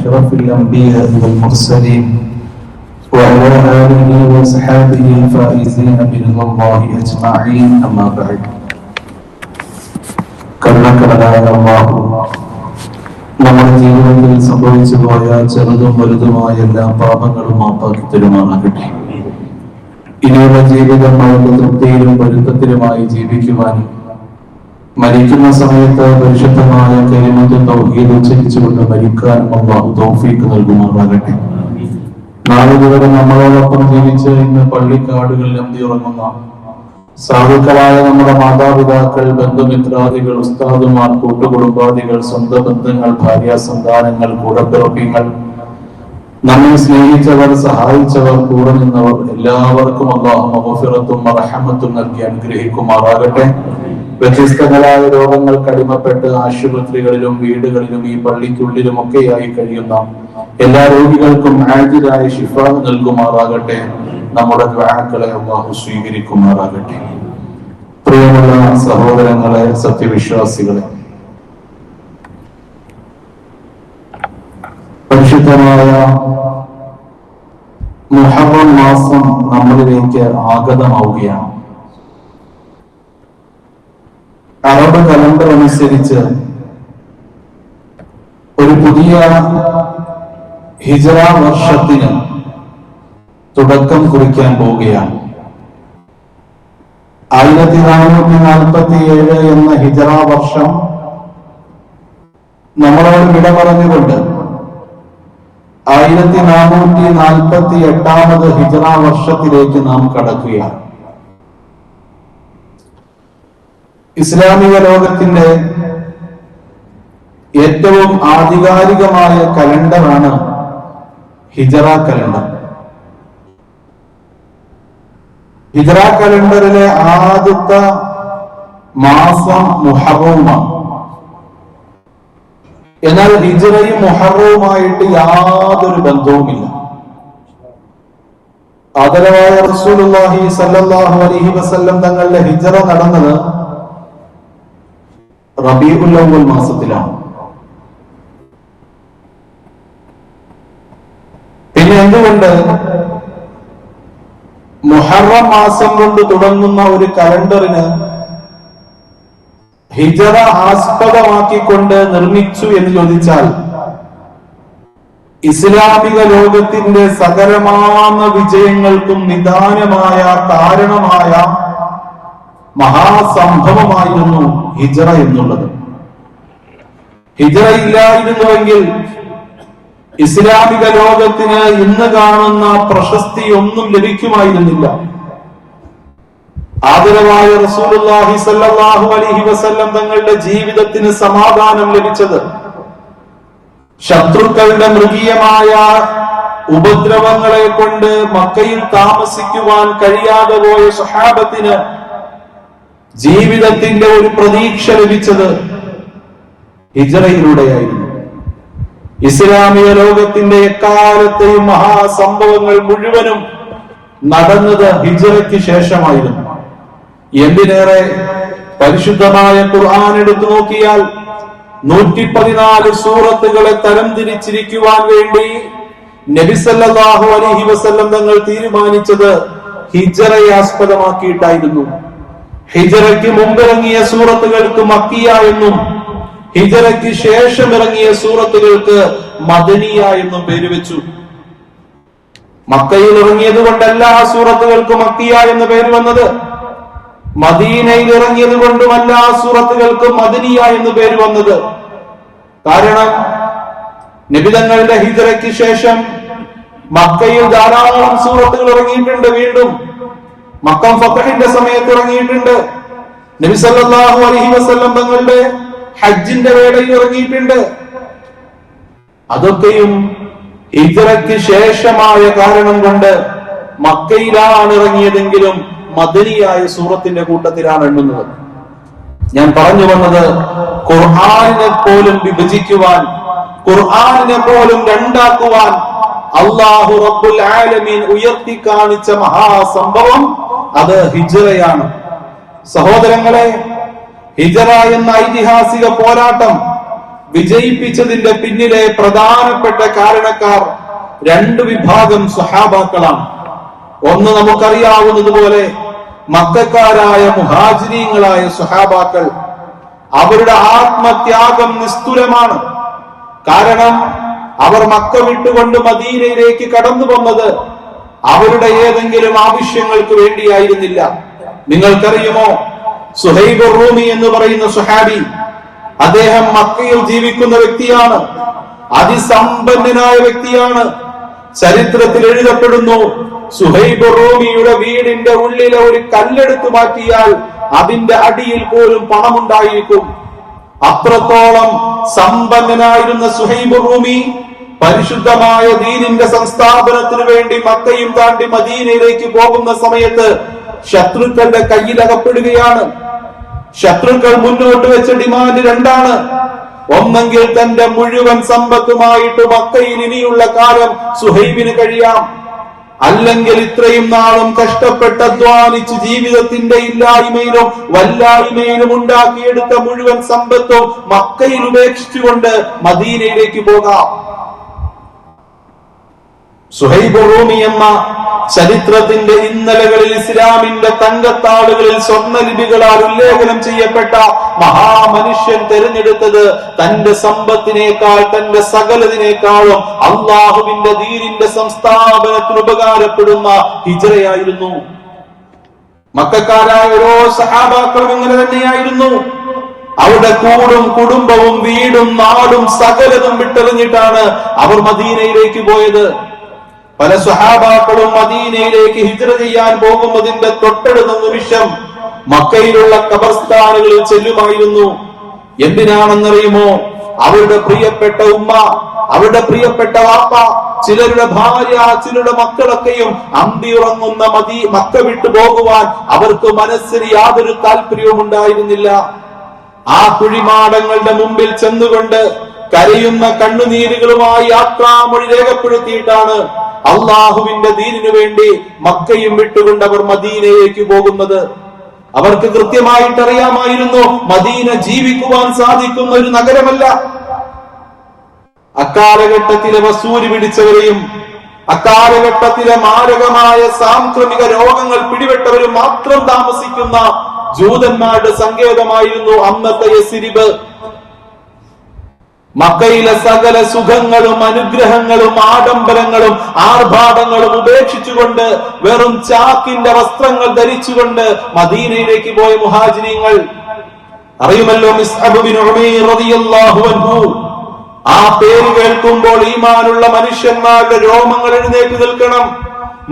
أشرف الأنبياء والمرسلين وعلى آله وصحبه الفائزين برضا الله أجمعين. أما بعد. കരുണക്കടലായ അല്ലാഹു നമ്മുടെ ജീവിതത്തിൽ സംഭവിച്ചു പോയ ചെറുതും വലുതുമായ എല്ലാ പാപങ്ങളും മാപ്പാക്കി തരുമാറാകട്ടെ. ഇനിയുള്ള ജീവിതം അവരുടെ തൃപ്തിയിലും പൊരുത്തത്തിലുമായി ജീവിക്കുവാനും മരിക്കുന്ന സമയത്ത് പരിശുദ്ധമായ കലിമത്തും തൗഹീദ് ഉച്ചരിച്ചുകൊണ്ട് മരിക്കാനും അല്ലാഹു തൗഫീഖ് നൽകുമാറാകട്ടെ. നാളുകളെ നമ്മളോടൊപ്പം ജീവിച്ച് ഇന്ന് പള്ളിക്കാടുകളിൽ അന്തിയുറങ്ങുന്ന സാധുക്കളായ നമ്മുടെ മാതാപിതാക്കൾ, ബന്ധുമിത്രാദികൾ, ഉസ്താദുമാർ, കൂട്ടുകുടുംബാദികൾ, സ്വന്തം ബന്ധങ്ങൾ, ഭാര്യ സന്താനങ്ങൾ, കൂടപ്പിറപ്പികൾ, നമ്മെ സ്നേഹിച്ചവർ, സഹായിച്ചവർ, കൂടെ നിന്നവർ എല്ലാവർക്കും അല്ലാഹു മഗ്ഫിറത്തും റഹ്മത്തും നൽകി അനുഗ്രഹിക്കുമാറാകട്ടെ. വ്യത്യസ്തങ്ങളായ രോഗങ്ങൾക്ക് അടിമപ്പെട്ട് ആശുപത്രികളിലും വീടുകളിലും ഈ പള്ളിക്കുള്ളിലും ഒക്കെയായി കഴിയുന്ന എല്ലാ രോഗികൾക്കും ആജിലായ ശിഫ നൽകുമാറാകട്ടെ. നമ്മുടെ ദുആകളെ അല്ലാഹു സ്വീകരിക്കുമാറാകട്ടെ. പ്രിയമുള്ള സഹോദരങ്ങളെ, സത്യവിശ്വാസികളെ, പരിശുദ്ധമായ മുഹറം മാസം നമ്മളിലേക്ക് ആഗതമാവുകയാണ്. അറബ് കലണ്ടർ അനുസരിച്ച് ഒരു പുതിയ ഹിജ്റ വർഷത്തിന് തുടക്കം കുറിക്കാൻ പോവുകയാണ്. 1447 എന്ന ഹിജ്റ വർഷം നമ്മളോട് വിട പറഞ്ഞുകൊണ്ട് 1448 ഹിജ്റ വർഷത്തിലേക്ക് നാം കടക്കുകയാണ്. ഇസ്ലാമിക ലോകത്തിന്റെ ഏറ്റവും ആധികാരികമായ കലണ്ടറാണ് ഹിജ്റ കലണ്ടർ. ഹിജ്റ കലണ്ടറിലെ ആദ്യത്തെ മാസം മുഹറമാണ്. എന്നാൽ ഹിജ്റയും മുഹറവുമായിട്ട് യാതൊരു ബന്ധവുമില്ല. ആദരവായ റസൂലുള്ളാഹി സ്വല്ലല്ലാഹു അലൈഹി വസല്ലം തങ്ങളുടെ ഹിജ്റ നടന്നത് റബീഉൽ അവ്വൽ മാസത്തിലാണ്. പിന്നെ എന്തുകൊണ്ട് മുഹറം മാസം കൊണ്ട് തുടങ്ങുന്ന ഒരു കലണ്ടറിന് ഹിജ്റ ആസ്പദമാക്കിക്കൊണ്ട് നിർമ്മിച്ചു എന്ന് ചോദിച്ചാൽ, ഇസ്ലാമിക ലോകത്തിന്റെ സകലമാന വിജയങ്ങൾക്കും നിദാനമായ കാരണമായ മഹാസംഭവമായിരുന്നു ഹിജ്റ എന്നുള്ളത്. ഹിജ്റ ഇല്ലായിരുന്നുവെങ്കിൽ ഇസ്ലാമിക ലോകത്തിന് ഇന്ന് കാണുന്ന പ്രശസ്തി ഒന്നും ലഭിക്കുമായിരുന്നില്ല. ആദരവായ റസൂലുള്ളാഹി സ്വല്ലല്ലാഹു അലൈഹി വസല്ലം തങ്ങളുടെ ജീവിതത്തിന് സമാധാനം ലഭിച്ചത് ശത്രുക്കളുടെ മൃഗീയമായ ഉപദ്രവങ്ങളെ കൊണ്ട് മക്കയിൽ താമസിക്കുവാൻ കഴിയാതെ പോയ സ്വഹാബത്തിന് ജീവിതത്തിന്റെ ഒരു പ്രതീക്ഷ ലഭിച്ചത് ഹിജ്റയിലൂടെയായിരുന്നു. ഇസ്ലാമിക ലോകത്തിന്റെ എക്കാലത്തെയും മഹാസംഭവങ്ങൾ മുഴുവനും നടന്നത് ഹിജ്റയ്ക്ക് ശേഷമായിരുന്നു. എന്തിനേറെ, പരിശുദ്ധമായ ഖുർആൻ എടുത്തു നോക്കിയാൽ 114 സൂറത്തുകളെ തരംതിരിച്ചിരിക്കുവാൻ വേണ്ടി നബി സല്ലല്ലാഹു അലൈഹി വസല്ലം തങ്ങൾ തീരുമാനിച്ചത് ഹിജ്റയെ ആസ്പദമാക്കിയിട്ടായിരുന്നു. ഹിജ്റയ്ക്ക് മുമ്പിറങ്ങിയ സൂറത്തുകൾക്ക് മക്കിയ എന്നും ഹിജ്റയ്ക്ക് ശേഷം ഇറങ്ങിയ സൂറത്തുകൾക്ക് മദനിയ എന്നും പേര് വെച്ചു. മക്കയിൽ ഇറങ്ങിയത് കൊണ്ടല്ല ആ സൂറത്തുകൾക്ക് മക്കിയ എന്ന് പേര് വന്നത്. മദീനയിൽ ഇറങ്ങിയത് കൊണ്ടുമല്ല ആ സൂറത്തുകൾക്ക് മദനിയ എന്ന് പേര് വന്നത്. കാരണം നബിതങ്ങളുടെ ഹിജ്റയ്ക്ക് ശേഷം മക്കയിൽ ധാരാളം സൂറത്തുകൾ ഇറങ്ങിയിട്ടുണ്ട്. വീണ്ടും മക്കം ഫതഹിന്റെ സമയത്ത് ഇറങ്ങിയിട്ടുണ്ട്. നബി സല്ലല്ലാഹു അലൈഹി വസല്ലം തങ്ങളുടെ ഹജ്ജിന്റെ വേളയിൽ ഇറങ്ങിയിട്ടുണ്ട്. അതൊക്കെയും ഹിജ്റയ്ക്ക് ശേഷമായ കാരണം കൊണ്ട് മക്കയിലാണ് ഇറങ്ങിയതെങ്കിലും മദനിയായ സൂറത്തിന്റെ കൂട്ടത്തിലാണ് എണ്ണുന്നത്. ഞാൻ പറഞ്ഞു വന്നത്, ഖുർആനിനെ പോലും വിഭജിക്കുവാൻ, ഖുർആനിനെ പോലും രണ്ടാക്കുവാൻ അല്ലാഹു റബ്ബുൽ ആലമീൻ ഉയർത്തി കാണിച്ച മഹാസംഭവം അത് ഹിജ്റയാണ്. സഹോദരങ്ങളെ, ഹിജ്റ എന്ന ഐതിഹാസിക പോരാട്ടം വിജയിപ്പിച്ചതിന്റെ പിന്നിലെ പ്രധാനപ്പെട്ട കാരണക്കാർ രണ്ട് വിഭാഗം സ്വഹാബാക്കളാണ്. ഒന്ന് നമുക്കറിയാവുന്നതുപോലെ മക്കക്കാരായ മുഹാജിരീങ്ങളായ സ്വഹാബാക്കൾ. അവരുടെ ആത്മത്യാഗം നിസ്തുലമാണ്. കാരണം അവർ മക്ക വിട്ടുകൊണ്ട് മദീനയിലേക്ക് കടന്നു വന്നത് അവരുടെ ഏതെങ്കിലും ആവശ്യങ്ങൾക്ക് വേണ്ടിയായിരുന്നില്ല. നിങ്ങൾക്കറിയുമോ, സുഹൈബ് റൂമി എന്ന് പറയുന്ന സുഹാബി, അദ്ദേഹം മക്കയിൽ ജീവിക്കുന്ന വ്യക്തിയാണ്, അതിസമ്പന്നനായ വ്യക്തിയാണ്. ചരിത്രത്തിൽ എഴുതപ്പെടുന്നു, സുഹൈബ് റൂമിയുടെ വീടിന്റെ ഉള്ളിലെ ഒരു കല്ലെടുത്തു മാറ്റിയാൽ അതിന്റെ അടിയിൽ പോലും പണമുണ്ടായിരിക്കും. അത്രത്തോളം സമ്പന്നനായിരുന്ന സുഹൈബ് റൂമി പരിശുദ്ധമായ ദീനിന്റെ സംസ്ഥാപനത്തിനു വേണ്ടി മക്കയും താണ്ടി മദീനയിലേക്ക് പോകുന്ന സമയത്ത് ശത്രുക്കളുടെ കയ്യിലകപ്പെടുകയാണ്. ശത്രുക്കൾ മുന്നോട്ട് വെച്ച ഡിമാൻഡ് രണ്ടാണ്. ഒന്നെങ്കിൽ തന്റെ മുഴുവൻ സമ്പത്തുമായിട്ട് മക്കയിൽ ഇനിയുള്ള കാലം സുഹൈബിന് കഴിയാം, അല്ലെങ്കിൽ ഇത്രയും നാളും കഷ്ടപ്പെട്ട് അധ്വാനിച്ച് ജീവിതത്തിന്റെ ഇല്ലായ്മയിലും വല്ലായ്മയിലും ഉണ്ടാക്കിയെടുത്ത മുഴുവൻ സമ്പത്തും മക്കയിൽ ഉപേക്ഷിച്ചുകൊണ്ട് മദീനയിലേക്ക് പോകാം. സുഹൈബ് റൂമി എന്ന ചരിത്രത്തിന്റെ ഇന്നലകളിൽ ഇസ്ലാമിന്റെ തങ്കത്താളുകളിൽ സ്വർണ്ണലിപികളാൽ ഉല്ലേഖനം ചെയ്യപ്പെട്ട മഹാമനുഷ്യൻ തെരഞ്ഞെടുത്തത് തന്റെ സമ്പത്തിനേക്കാൾ, തന്റെ സകലതിനേക്കാളും അള്ളാഹുവിന്റെ ദീനിന്റെ സംസ്ഥാപനത്തിന് ഉപകാരപ്പെടുന്ന ഹിജ്റയായിരുന്നു. മക്കക്കാരായ ഓരോ സഹാബാക്കളും ഇങ്ങനെ തന്നെയായിരുന്നു. അവരുടെ കൂടും കുടുംബവും വീടും നാടും സകലതും വിട്ടെറിഞ്ഞിട്ടാണ് അവർ മദീനയിലേക്ക് പോയത്. പല സ്വഹാബാക്കളും മദീനയിലേക്ക് ഹിജ്റ ചെയ്യാൻ പോകുന്നതിന്റെ തൊട്ടടുത്ത നിമിഷം മക്കയിലുള്ള ഖബർസ്ഥാനുകളിൽ ചെല്ലുമായിരുന്നു. എന്തിനാണെന്നറിയുമോ? അവരുടെ പ്രിയപ്പെട്ട ഉമ്മ, അവരുടെ പ്രിയപ്പെട്ട വാപ്പ, ചിലരുടെ ഭാര്യ, ചിലരുടെ മക്കളൊക്കെയും അന്തിയുറങ്ങുന്ന മക്ക വിട്ടു പോകുവാൻ അവർക്ക് മനസ്സിന് യാതൊരു താല്പര്യവും ഉണ്ടായിരുന്നില്ല. ആ കുഴിമാടങ്ങളുടെ മുമ്പിൽ ചെന്നുകൊണ്ട് കരയുന്ന കണ്ണുനീരുകളുമായി യാത്രാമൊഴി രേഖപ്പെടുത്തിയിട്ടാണ് അള്ളാഹുവിന്റെ ദീനിനു വേണ്ടി മക്കയും വിട്ടുകൊണ്ട് അവർ മദീനയിലേക്ക് പോകുന്നത്. അവർക്ക് കൃത്യമായിട്ട് അറിയാമായിരുന്നു, മദീന ജീവിക്കുവാൻ സാധിക്കുന്ന ഒരു നഗരമല്ല. അക്കാലഘട്ടത്തിലെ വസൂരി പിടിച്ചവരെയും അക്കാലഘട്ടത്തിലെ മാരകമായ സാംക്രമിക രോഗങ്ങൾ പിടിപെട്ടവരും മാത്രം താമസിക്കുന്ന ജൂതന്മാരുടെ സങ്കേതമായിരുന്നു അന്നത്തെ യസ്രിബ്. മക്കയിലെ സകല സുഖങ്ങളും അനുഗ്രഹങ്ങളും ആഡംബരങ്ങളും ആർഭാടങ്ങളും ഉപേക്ഷിച്ചുകൊണ്ട് വെറും ചാക്കിന്റെ വസ്ത്രങ്ങൾ ധരിച്ചുകൊണ്ട് മദീനയിലേക്ക് പോയ മുഹാജിരീങ്ങൾ. അറിയുമല്ലോ മിസ്അബ് ബിൻ ഉമൈർ റളിയല്ലാഹു അൻഹു. ആ പേര് കേൾക്കുമ്പോൾ ഈമാനുള്ള മനുഷ്യന്മാരുടെ രോമങ്ങൾ എഴുന്നേറ്റ് നിൽക്കണം.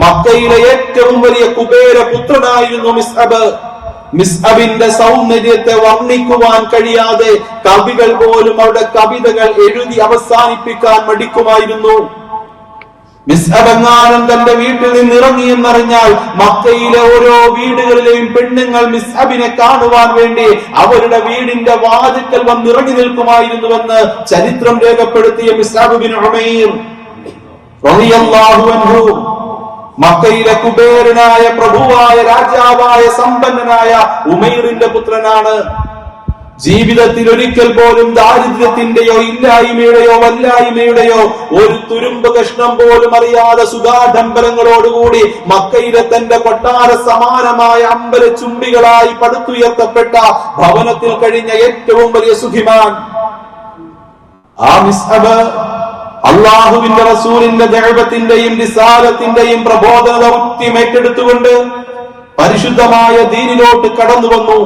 മക്കയിലെ ഏറ്റവും വലിയ കുബേര പുത്രനായിരുന്നു മിസ്അബ്. മിസ്അബിന്റെ സൗന്ദര്യത്തെ വർണ്ണിക്കുവാൻ കഴിയാതെ കവികൾ പോലും അവരുടെ കവിതകൾ എഴുതി അവസാനിപ്പിക്കാൻ മടിക്കുമായിരുന്നു. മിസ്അബ് എങ്ങാനും തന്റെ വീട്ടിൽ നിന്ന് ഇറങ്ങിയെന്നറിഞ്ഞാൽ മക്കയിലെ ഓരോ വീടുകളിലെയും പെണ്ണുങ്ങൾ മിസ്അബിനെ കാണുവാൻ വേണ്ടി അവരുടെ വീടിന്റെ വാതിൽക്കൽ വന്നിറങ്ങി നിൽക്കുമായിരുന്നുവെന്ന് ചരിത്രം രേഖപ്പെടുത്തിയ മിസ്അബ് ബിൻ ഉമൈർ റളിയല്ലാഹു അൻഹു മക്കയിലെ കുബേരനായ പ്രഭുവായ രാജാവായ സമ്പന്നനായ ഉമൈറിന്റെ പുത്രനാണ്. ജീവിതത്തിൽ ഒരിക്കൽ പോലും ദാരിദ്ര്യത്തിന്റെയോ ഇല്ലായ്മയുടെയോ വല്ലായ്മയുടെയോ ഒരു തുരുമ്പ് കഷ്ണം പോലും അറിയാതെ സുഖാഡംബരങ്ങളോടുകൂടി മക്കയിലെ തന്റെ കൊട്ടാര സമാനമായ അമ്പല ചുംബികളായി പടുത്തുയർത്തപ്പെട്ട ഭവനത്തിൽ കഴിഞ്ഞ ഏറ്റവും വലിയ സുഖിമാൻ ആ മിസ്അബ് അള്ളാഹുവിന്റെ റസൂലിന്റെ ദഅവത്തിന്റെയും റിസാലത്തിന്റെയും പ്രബോധന ദൗത്യം ഏറ്റെടുത്തുകൊണ്ട് പരിശുദ്ധമായ ദീനിലോട്ട് കടന്നു വന്നു.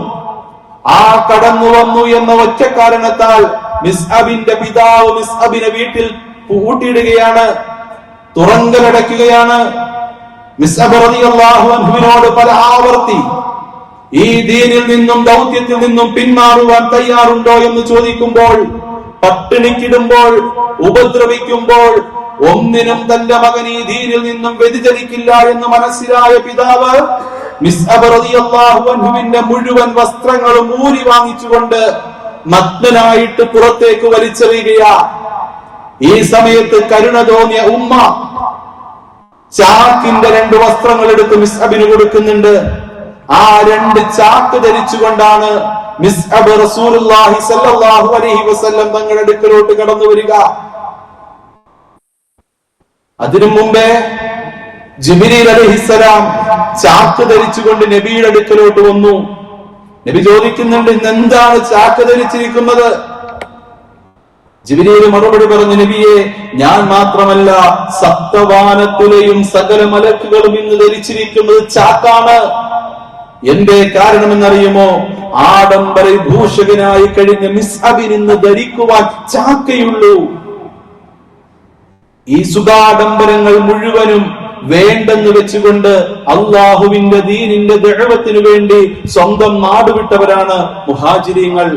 ആ കടന്നു വന്നു എന്ന ഒറ്റ കാരണത്താൽ മിസ്അബിന്റെ പിതാവ് മിസ്അബിനെ വീട്ടിൽ പൂട്ടിയിടുകയാണ്, തുറങ്കലടയ്ക്കുകയാണ്. മിസ്അബ് റളിയല്ലാഹു അൻഹുവിനോട് പല ആവർത്തി ഈ ദീനിൽ നിന്നും ദൗത്യത്തിൽ നിന്നും പിന്മാറുവാൻ തയ്യാറുണ്ടോ എന്ന് ചോദിക്കുമ്പോൾ, പട്ടിണിക്കിടുമ്പോൾ, ഉപദ്രവിക്കുമ്പോൾ ഒന്നിനും തന്റെ മകൻ ഈ ദീനിൽ നിന്നും വ്യതിചലിക്കില്ല എന്ന് മനസ്സിലായ പിതാവ് മിസ്അബ് റളിയല്ലാഹു അൻഹുവിന്റെ മുഴുവൻ വസ്ത്രങ്ങളും ഊരി വാങ്ങിച്ചുകൊണ്ട് നഗ്നനായിട്ട് പുറത്തേക്ക് വലിച്ചെറിയുകയാ. ഈ സമയത്ത് കരുണ തോന്നിയ ഉമ്മ ചാക്കിന്റെ 2 വസ്ത്രങ്ങൾ എടുത്ത് മിസ്അബിന് കൊടുക്കുന്നുണ്ട്. ആ 2 ചാക്ക് ധരിച്ചുകൊണ്ടാണ് മിസ്അബ് റസൂലുള്ളാഹി സ്വല്ലല്ലാഹു അലൈഹി വസല്ലം തങ്ങളുടെ അടുക്കലോട്ട് കടന്നു വരിക. അതിനു മുമ്പേ ജിബ്രീൽ അലൈഹിസ്സലാം ചാക്ക് ധരിച്ചുകൊണ്ട് നബിയുടെ അടുക്കലോട്ട് വന്നു. നബി ചോദിക്കുന്നുണ്ട്, ഇന്നെന്താണ് ചാക്ക് ധരിച്ചിരിക്കുന്നത്? ജിബ്രീൽ മറുപടി പറഞ്ഞു, നബിയെ, ഞാൻ മാത്രമല്ല സപ്തവാനത്തിലെയും സകല മലക്കുകളും ഇന്ന് ധരിച്ചിരിക്കുന്നത് ചാക്കാണ്. എന്റെ കാരണമെന്നറിയുമോ? ആഡംബര ഭൂഷകനായി കഴിഞ്ഞ മിസ്അബിന് ഇന്ന് ധരിക്കുവാൻ ചാക്കയുള്ളൂ. ഈ സുഖാഡംബരങ്ങൾ മുഴുവനും വേണ്ടെന്ന് വെച്ചുകൊണ്ട് അള്ളാഹുവിന്റെ ദീനിന്റെ ദഅവത്തിനു വേണ്ടി സ്വന്തം നാടുവിട്ടവരാണ് മുഹാജിരീങ്ങൾ.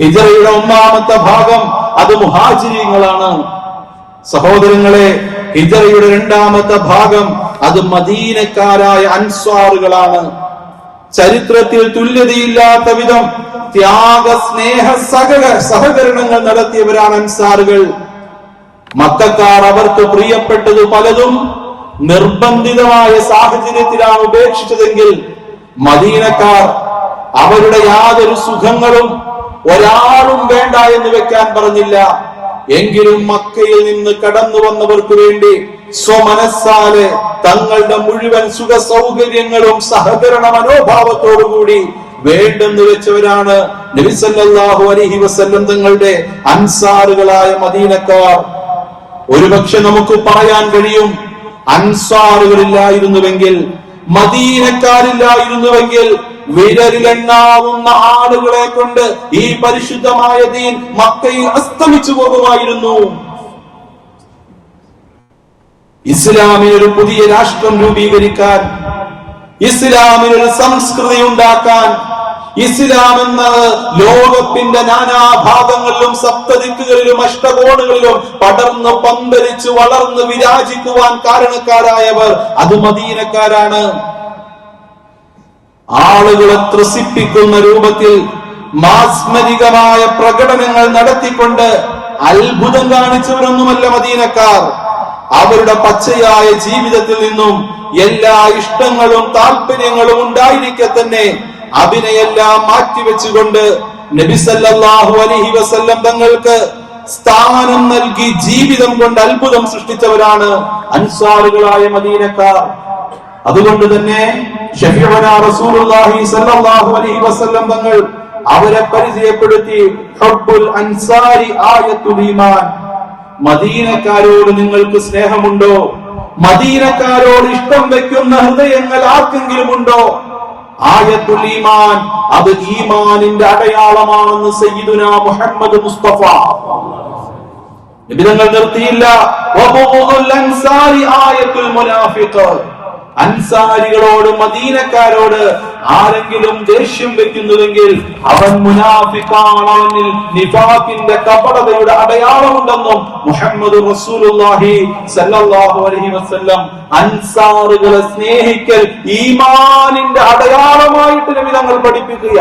ഹിജ്റയുടെ ഒന്നാമത്തെ ഭാഗം അത് മുഹാജിരീങ്ങളാണ്. സഹോദരങ്ങളെ, ഹിജ്റയുടെ രണ്ടാമത്തെ ഭാഗം അത് മദീനക്കാരായ അൻസ്വാറുകളാണ്. ചരിത്രത്തിൽ തുല്യതയില്ലാത്ത വിധം ത്യാഗ സ്നേഹ സഹകരണങ്ങൾ നടത്തിയവരാണ് അൻസാറുകൾ. മക്കക്കാർ അവർക്ക് പ്രിയപ്പെട്ടത് പലതും നിർബന്ധിതമായ സാഹചര്യത്തിലാണ് ഉപേക്ഷിച്ചതെങ്കിൽ, മദീനക്കാർ അവരുടെ യാതൊരു സുഖങ്ങളും ഒരാളും വേണ്ട എന്ന് വെക്കാൻ പറഞ്ഞില്ല. എങ്കിലും മക്കയിൽ നിന്ന് കടന്നു വന്നവർക്ക് വേണ്ടി സ്വമനസ്സാലെ തങ്ങളുടെ മുഴുവൻ സുഖ സൗകര്യങ്ങളും സഹകരണ മനോഭാവത്തോടുകൂടി വേണ്ടെന്ന് വെച്ചവരാണ് നബി സല്ലല്ലാഹു അലൈഹി വസല്ലം തങ്ങളുടെ അൻസാറുകളായ മദീനക്കാർ. ഒരുപക്ഷെ നമുക്ക് പറയാൻ കഴിയും, അൻസാറുകളില്ലായിരുന്നുവെങ്കിൽ, മദീനക്കാരില്ലായിരുന്നുവെങ്കിൽ വിരലിലെണ്ണാവുന്ന ആളുകളെ കൊണ്ട് ഈ പരിശുദ്ധമായ ദീൻ മക്കയിൽ അസ്തമിച്ചു പോകുമായിരുന്നു. ഇസ്ലാമിനൊരു പുതിയ രാഷ്ട്രം രൂപീകരിക്കാൻ, ഇസ്ലാമിനൊരു സംസ്കൃതി ഉണ്ടാക്കാൻ, ഇസ്ലാം എന്നത് ലോകത്തിന്റെ നാനാഭാഗങ്ങളിലും സപ്തദിക്കുകളിലും അഷ്ടകോണുകളിലും പടർന്ന് പന്തലിച്ച് വളർന്ന് വിരാജിക്കുവാൻ കാരണക്കാരായവർ അത് മദീനക്കാരാണ്. ആളുകളെ ത്രസിപ്പിക്കുന്ന രൂപത്തിൽ മാസ്മരികമായ പ്രകടനങ്ങൾ നടത്തിക്കൊണ്ട് അത്ഭുതം കാണിച്ചവരൊന്നുമല്ല മദീനക്കാർ. അവരുടെ പച്ചയായ ജീവിതത്തിൽ നിന്നും എല്ലാ ഇഷ്ടങ്ങളും താല്പര്യങ്ങളും ഉണ്ടായിരിക്കെ തന്നെ അതിനെയെല്ലാം മാറ്റിവെച്ചുകൊണ്ട് നബി സല്ലല്ലാഹു അലൈഹി വസല്ലം തങ്ങൾക്ക് സ്ഥാനം നൽകി ജീവിതം കൊണ്ട് അത്ഭുതം സൃഷ്ടിച്ചവരാണ് അൻസാറുകളായ മദീനക്കാർ. അതുകൊണ്ട് തന്നെ ശഫീഉനാ റസൂലുള്ളാഹി സ്വല്ലല്ലാഹു അലൈഹി വസല്ലം തങ്ങൾ അവരെ പരിചയപ്പെടുത്തി, ഹുബ്ബുൽ അൻസാരി ആയത്തുൽ ഈമാൻ. മദീനക്കാരോട് നിങ്ങൾക്ക് സ്നേഹമുണ്ടോ? മദീനക്കാരോട് ഇഷ്ടം വെക്കുന്ന ഹൃദയങ്ങൾ ആർക്കെങ്കിലും ഉണ്ടോ? ആയത്തുൽ ഈമാൻ, അത് ഈമാനിന്റെ അടയാളമാണെന്ന് സയ്യിദുനാ മുഹമ്മദ് മുസ്തഫ നബി തങ്ങൾ നിർത്തിയില്ല. വബുഗുൽ അൻസാരി ആയത്തുൽ മുനാഫിഖ്. അൻസാരികളോട്, മദീനക്കാരോട് ആരെങ്കിലും ദേഷ്യം വെക്കുന്നുവെങ്കിൽ അവൻ മുനാഫിഖാണ്, അവനിൽ നിഫാഖിന്റെ കപടതയുടെ അടയാളമുണ്ടെന്നും മുഹമ്മദ് റസൂലുള്ളാഹി സ്വല്ലല്ലാഹു അലൈഹി വസല്ലം അൻസാറുകളെ സ്നേഹിക്കൽ ഈമാനിന്റെ അടയാളമായിട്ട് നബി തങ്ങൾ പഠിപ്പിക്കുക.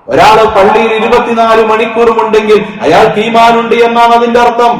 ഒരാള് പള്ളിയിൽ 24 മണിക്കൂറും ഉണ്ടെങ്കിൽ അയാൾക്ക് ഈമാനുണ്ട് എന്നാണ് അതിന്റെ അർത്ഥം.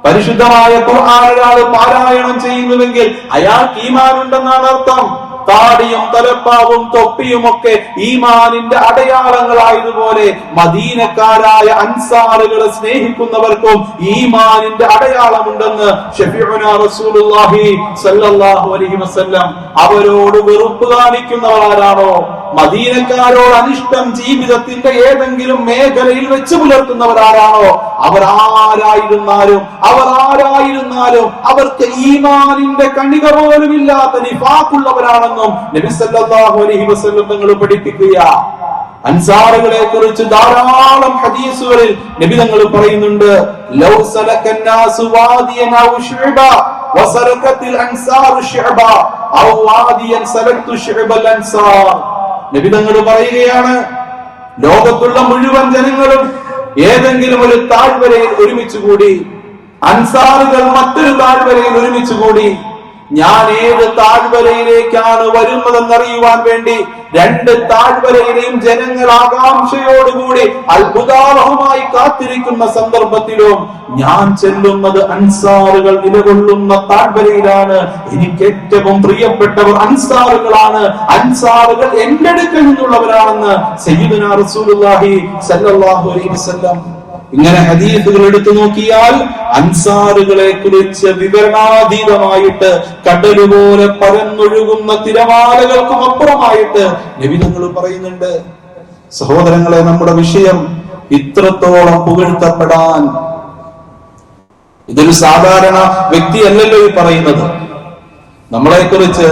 പരിശുദ്ധമായ ഖുർആൻ ഒരാൾ പാരായണം ചെയ്യുന്നുവെങ്കിൽ അയാൾക്ക് ഈമാനുണ്ടെന്നാണ് അർത്ഥം. താടിയും തലപ്പാവും തൊപ്പിയും ഒക്കെ ഈമാനിന്റെ അടയാളങ്ങളായതുപോലെ മദീനക്കാരായ അൻസാറുകളെ സ്നേഹിക്കുന്നവർക്കും ഈമാനിന്റെ അടയാളമുണ്ടെന്ന് ശഫീഉനാ റസൂലുള്ളാഹി സ്വല്ലല്ലാഹു അലൈഹി വസല്ലം. അവരോട് വെറുപ്പ് കാണിക്കുന്നവർ ആരാണോ, മദീനക്കാരോട് അനിഷ്ടം ജീവിതത്തിന്റെ ഏതെങ്കിലും മേഖലയിൽ വെച്ച് പുലർത്തുന്നവരാരാണോ, അവർ ആരായിരുന്നാലും അവർക്ക് ഈമാനിന്റെ കണിക പോലും ഇല്ലാത്ത നിഫാഖുള്ളവരാണെന്നും നബി സല്ലല്ലാഹു അലൈഹി വസല്ലം തങ്ങൾ പഠിപ്പിക്കുക. അൻസാറുകളെ കുറിച്ച് ധാരാളം ഹദീസുകളിൽ നബി തങ്ങൾ പറയുന്നുണ്ട്, ലൗ സലകന്നാസു വാദിയൻ ഔ ശുഅബ വസലകത്തിൽ അൻസാറു ശുഅബ ഔ വാദിയൻ സലക്തു ശുഅബൽ അൻസാർ. നബി തങ്ങൾ പറയുകയാണ്, ലോകത്തുള്ള മുഴുവൻ ജനങ്ങളും ഏതെങ്കിലും ഒരു താഴ്വരയിൽ ഒരുമിച്ചുകൂടി, അൻസാറുകൾ മറ്റൊരു താഴ്വരയിൽ ഒരുമിച്ചുകൂടി, ഞാൻ ഏത് താഴ്വരയിലേക്കാണ് വരുന്നതെന്നറിയുവാൻ വേണ്ടി രണ്ട് താഴ്വരയിലെയും ജനങ്ങൾ ആകാംക്ഷയോടുകൂടി അത്ഭുതാവഹമായി കാത്തിരിക്കുന്ന സന്ദർഭത്തിലും ഞാൻ ചെല്ലുന്നത് അൻസാറുകൾ നിലകൊള്ളുന്ന താഴ്വരയിലാണ്. എനിക്ക് ഏറ്റവും പ്രിയപ്പെട്ടവർ അൻസാറുകളാണ്. അൻസാറുകൾ എന്റെ അടുക്കൽ നിന്നുള്ളവരാണെന്ന് സയ്യിദുനാ റസൂലുള്ളാഹി സ്വല്ലല്ലാഹു അലൈഹി വസല്ലം. ഇങ്ങനെ ഹദീസുകൾ എടുത്തു നോക്കിയാൽ അൻസാറുകളെ കുറിച്ച് വിവരണാതീതമായിട്ട് കടലുപോലെ പരന്നൊഴുകുന്ന തിരമാലകൾക്കും അപ്പുറമായിട്ട് നബി തങ്ങൾ പറയുന്നുണ്ട്. സഹോദരങ്ങളെ, നമ്മുടെ വിഷയം ഇത്രത്തോളം പുകഴ്ത്തപ്പെടാൻ ഇതൊരു സാധാരണ വ്യക്തിയല്ലല്ലോ ഈ പറയുന്നത്. നമ്മളെ കുറിച്ച്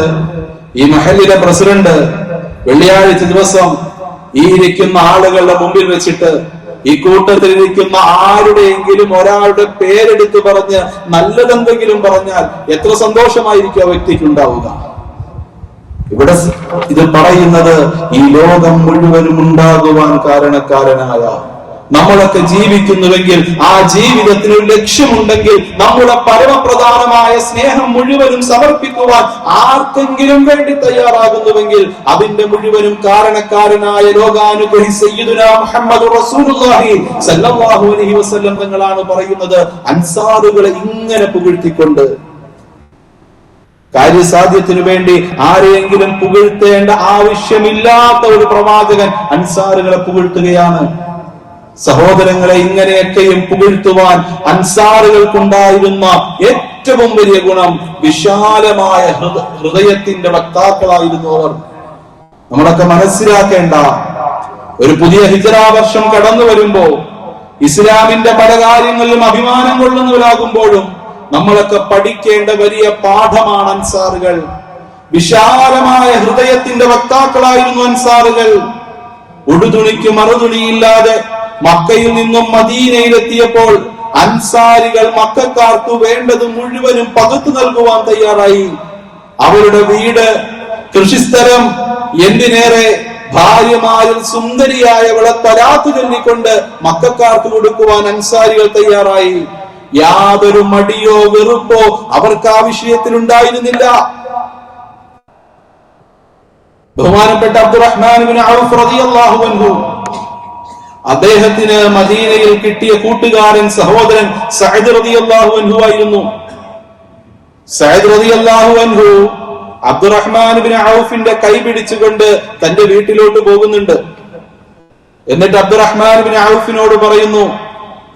ഈ മഹല്ലിലെ പ്രസിഡന്റ് വെള്ളിയാഴ്ച ദിവസം ഈ ഇരിക്കുന്ന ആളുകളുടെ മുമ്പിൽ വെച്ചിട്ട് ഈ കൂട്ടത്തിലിരിക്കുന്ന ആരുടെയെങ്കിലും ഒരാളുടെ പേരെടുത്ത് പറഞ്ഞ് നല്ലതെന്തെങ്കിലും പറഞ്ഞാൽ എത്ര സന്തോഷമായിരിക്കും ആ വ്യക്തിക്ക് ഉണ്ടാവുക. ഇവിടെ ഇത് പറയുന്നത് ഈ ലോകം മുഴുവനും ഉണ്ടാകുവാൻ കാരണക്കാരനായ, നമ്മളൊക്കെ ജീവിക്കുന്നുവെങ്കിൽ ആ ജീവിതത്തിന് ഒരു ലക്ഷ്യമുണ്ടെങ്കിൽ നമ്മുടെ പരമപ്രധാനമായ സ്നേഹം മുഴുവനും സമർപ്പിക്കുവാൻ ആർക്കെങ്കിലും വേണ്ടി തയ്യാറാകുന്നുവെങ്കിൽ അതിന്റെ മുഴുവനും കാരണക്കാരനായ ലോകാനുഗ്രഹി സയ്യിദുനാ മുഹമ്മദ് റസൂലുള്ളാഹി സ്വല്ലല്ലാഹു അലൈഹി വസല്ലം തങ്ങളാണ് പറയുന്നത്. അൻസാറുകളെ ഇങ്ങനെ പുകഴ്ത്തിക്കൊണ്ട്, കാര്യസാധ്യത്തിനു വേണ്ടി ആരെയെങ്കിലും പുകഴ്ത്തേണ്ട ആവശ്യമില്ലാത്ത ഒരു പ്രവാചകൻ അൻസാറുകളെ പുകഴ്ത്തുകയാണ്. സഹോദരങ്ങളെ, ഇങ്ങനെയൊക്കെയും പുകഴ്ത്തുവാൻ അൻസാറുകൾക്കുണ്ടായിരുന്ന ഏറ്റവും വലിയ ഗുണം വിശാലമായ ഹൃദയത്തിന്റെ വക്താക്കളായിരുന്നു അവർ. നമ്മളൊക്കെ മനസ്സിലാക്കേണ്ട, ഒരു പുതിയ ഹിജ്റ വർഷം കടന്നു വരുമ്പോ ഇസ്ലാമിന്റെ പല കാര്യങ്ങളിലും അഭിമാനം കൊള്ളുന്നവരാകുമ്പോഴും നമ്മളൊക്കെ പഠിക്കേണ്ട വലിയ പാഠമാണ് അൻസാറുകൾ. വിശാലമായ ഹൃദയത്തിന്റെ വക്താക്കളായിരുന്നു അൻസാറുകൾ. ഉടുതുണിക്ക് മറുതുണിയില്ലാതെ മക്കയിൽ നിന്നും മദീനയിലെത്തിയപ്പോൾ അൻസാരികൾ മക്കക്കാർക്ക് വേണ്ടത് മുഴുവനും പകുത്തു നൽകുവാൻ തയ്യാറായി. അവരുടെ വീട്, കൃഷിസ്ഥലം, എന്തിനേറെ ഭാര്യമാരിൽ സുന്ദരിയായവളെ തലാഖ് ചൊല്ലിക്കൊണ്ട് മക്കക്കാർക്ക് കൊടുക്കുവാൻ അൻസാരികൾ തയ്യാറായി. യാതൊരു മടിയോ വെറുപ്പോ അവർക്ക് ആ വിഷയത്തിൽ ഉണ്ടായിരുന്നില്ല. ബഹുമാനപ്പെട്ട അബ്ദുറഹ്മാൻ ഇബ്നു ഔഫ് റളിയല്ലാഹു അൻഹു, അദ്ദേഹത്തിന് മദീനയിൽ കിട്ടിയ കൂട്ടുകാരൻ, സഹോദരൻ സഅദ് റളിയല്ലാഹു അൻഹു ആയിരുന്നു. സഅദ് റളിയല്ലാഹു അൻഹു അബ്ദുറഹ്മാൻ ഇബ്നു ഔഫിന്റെ കൈ പിടിച്ചുകൊണ്ട് തന്റെ വീട്ടിലോട്ട് പോകുന്നുണ്ട്. എന്നിട്ട് അബ്ദുറഹ്മാൻ ഇബ്നു ഔഫിനോട് പറയുന്നു,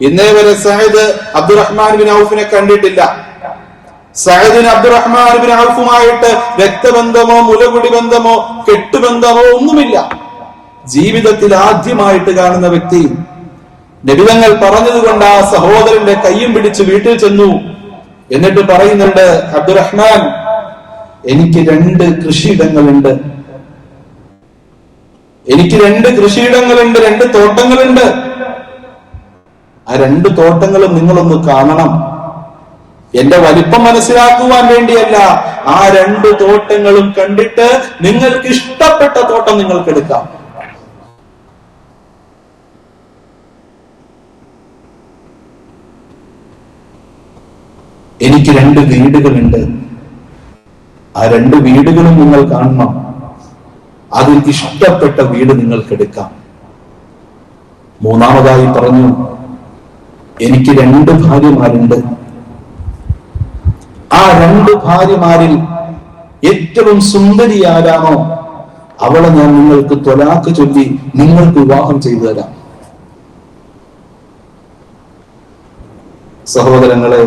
ഇന്നേ വരെ സഅദ് അബ്ദുറഹ്മാൻ ഇബ്നു ഔഫിനെ കണ്ടിട്ടില്ല. സഅദിന് അബ്ദുറഹ്മാൻ ഇബ്നു ഔഫുമായിട്ട് രക്തബന്ധമോ മുലകുടി ബന്ധമോ കെട്ടുബന്ധമോ ഒന്നുമില്ല. ജീവിതത്തിൽ ആദ്യമായിട്ട് കാണുന്ന വ്യക്തി. നബി തങ്ങൾ പറഞ്ഞതുകൊണ്ട് ആ സഹോദരന്റെ കയ്യും പിടിച്ച് വീട്ടിൽ ചെന്നു. എന്നിട്ട് പറയുന്നുണ്ട്, അബ്ദുറഹ്മാൻ, എനിക്ക് 2 കൃഷിയിടങ്ങളുണ്ട്. എനിക്ക് 2 കൃഷിയിടങ്ങളുണ്ട്, 2 തോട്ടങ്ങളുണ്ട്. ആ 2 തോട്ടങ്ങളും നിങ്ങളൊന്ന് കാണണം. എന്റെ വലിപ്പം മനസ്സിലാക്കുവാൻ വേണ്ടിയല്ല, ആ 2 തോട്ടങ്ങളും കണ്ടിട്ട് നിങ്ങൾക്ക് ഇഷ്ടപ്പെട്ട തോട്ടം നിങ്ങൾക്ക് എടുക്കാം. എനിക്ക് 2 വീടുകളുണ്ട്. ആ 2 വീടുകളും നിങ്ങൾ കാണണം. അതിൽ ഇഷ്ടപ്പെട്ട വീട് നിങ്ങൾക്ക് എടുക്കാം. മൂന്നാമതായി പറഞ്ഞു, എനിക്ക് 2 ഭാര്യമാരുണ്ട്. ആ 2 ഭാര്യമാരിൽ ഏറ്റവും സുന്ദരി ആരാണോ അവളെ ഞാൻ നിങ്ങൾക്ക് ത്വലാഖ് ചൊല്ലി നിങ്ങൾക്ക് വിവാഹം ചെയ്തു തരാം. സഹോദരങ്ങളെ,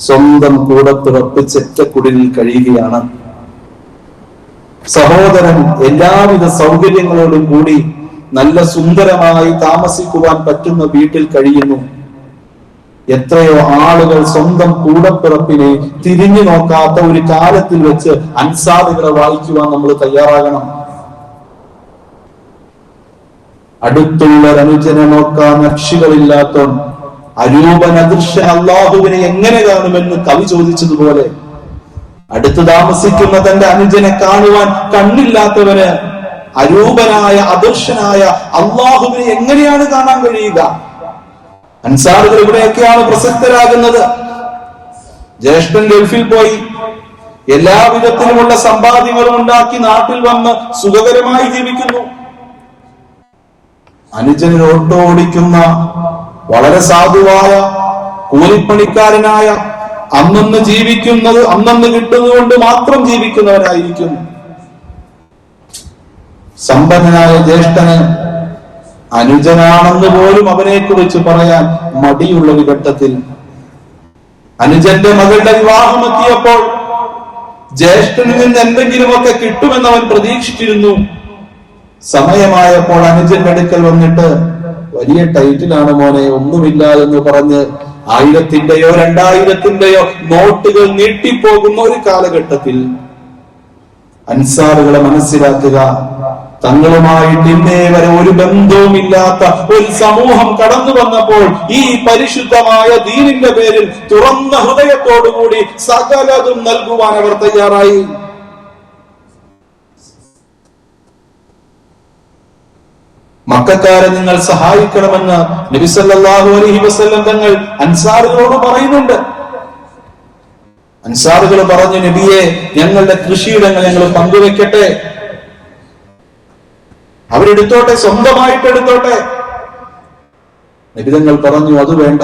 സ്വന്തം കൂടപ്പിറപ്പ് ചെറ്റക്കുടിലിൽ കഴിയുകയാണ്. സഹോദരൻ എല്ലാവിധ സൗകര്യങ്ങളോടും കൂടി നല്ല സുന്ദരമായി താമസിക്കുവാൻ പറ്റുന്ന വീട്ടിൽ കഴിയുന്നു. എത്രയോ ആളുകൾ സ്വന്തം കൂടപ്പിറപ്പിനെ തിരിഞ്ഞു നോക്കാത്ത ഒരു കാലത്തിൽ വെച്ച് അൻസാറുകളെ വായിക്കുവാൻ നമ്മൾ തയ്യാറാകണം. അടുത്തുള്ള അനുജനെ നോക്കാൻ അക്ഷികളില്ലാത്ത അരൂപൻ അദൃശ്യൻ അള്ളാഹുവിനെ എങ്ങനെ കാണുമെന്ന് കവി ചോദിച്ചതുപോലെ, അടുത്ത് താമസിക്കുന്ന തന്റെ അനുജനെ കാണുവാൻ കണ്ണില്ലാത്തവന് അരൂപനായ അദൃശ്യനായ അള്ളാഹുവിനെ എങ്ങനെയാണ് കാണാൻ കഴിയുക? അൻസാറുകൾ ഇവിടെയൊക്കെയാണ് പ്രസക്തരാകുന്നത്. ജ്യേഷ്ഠൻ ഗൾഫിൽ പോയി, എല്ലാവിധത്തിലുമുള്ള സമ്പാദ്യങ്ങളും ഉണ്ടാക്കി നാട്ടിൽ വന്ന് സുഖകരമായി ജീവിക്കുന്നു. അനുജന് ഓട്ടോ ഓടിക്കുന്ന വളരെ സാധുവായ കൂലിപ്പണിക്കാരനായ അന്നന്ന് ജീവിക്കുന്നത് അന്നന്ന് കിട്ടുന്നത് കൊണ്ട് മാത്രം ജീവിക്കുന്നവരായിരിക്കും. സമ്പന്നനായ ജ്യേഷ്ഠന് അനുജനാണെന്ന് പോലും അവനെ കുറിച്ച് പറയാൻ മടിയുള്ള ഒരു ഘട്ടത്തിൽ അനുജന്റെ മകളുടെ വിവാഹം എത്തിയപ്പോൾ ജ്യേഷ്ഠനിൽ നിന്ന് എന്തെങ്കിലുമൊക്കെ കിട്ടുമെന്ന് അവൻ പ്രതീക്ഷിച്ചിരുന്നു. സമയമായപ്പോൾ അനുജന്റെ അടുക്കൽ വന്നിട്ട് വലിയ ടൈറ്റിലാണ് മോനെ, ഒന്നുമില്ല എന്ന് പറഞ്ഞ് 1000-ന്റെയോ 2000-ന്റെയോ നോട്ടുകൾ നീട്ടിപ്പോകുന്ന ഒരു കാലഘട്ടത്തിൽ അൻസാറുകളെ മനസ്സിലാക്കുക, തങ്ങളുമായിട്ട് ഇന്നേ വരെ ഒരു ബന്ധവുമില്ലാത്ത ഒരു സമൂഹം കടന്നു വന്നപ്പോൾ ഈ പരിശുദ്ധമായ ദീനിന്റെ പേരിൽ തുറന്ന ഹൃദയത്തോടുകൂടി സകലതും നൽകുവാൻ അവർ തയ്യാറായി. മക്കക്കാരെ നിങ്ങൾ സഹായിക്കണമെന്ന് നബി സല്ലല്ലാഹു അലൈഹി വസല്ലം തങ്ങൾ അൻസാറുകളോട് പറയുന്നുണ്ട്. അൻസാറുകൾ പറഞ്ഞു, നബിയെ, ഞങ്ങളുടെ കൃഷിയിടങ്ങൾ ഞങ്ങൾ പങ്കുവെക്കട്ടെ, അവരെടുത്തോട്ടെ, സ്വന്തമായിട്ട് എടുത്തോട്ടെ. നബി തങ്ങൾ പറഞ്ഞു, അത് വേണ്ട.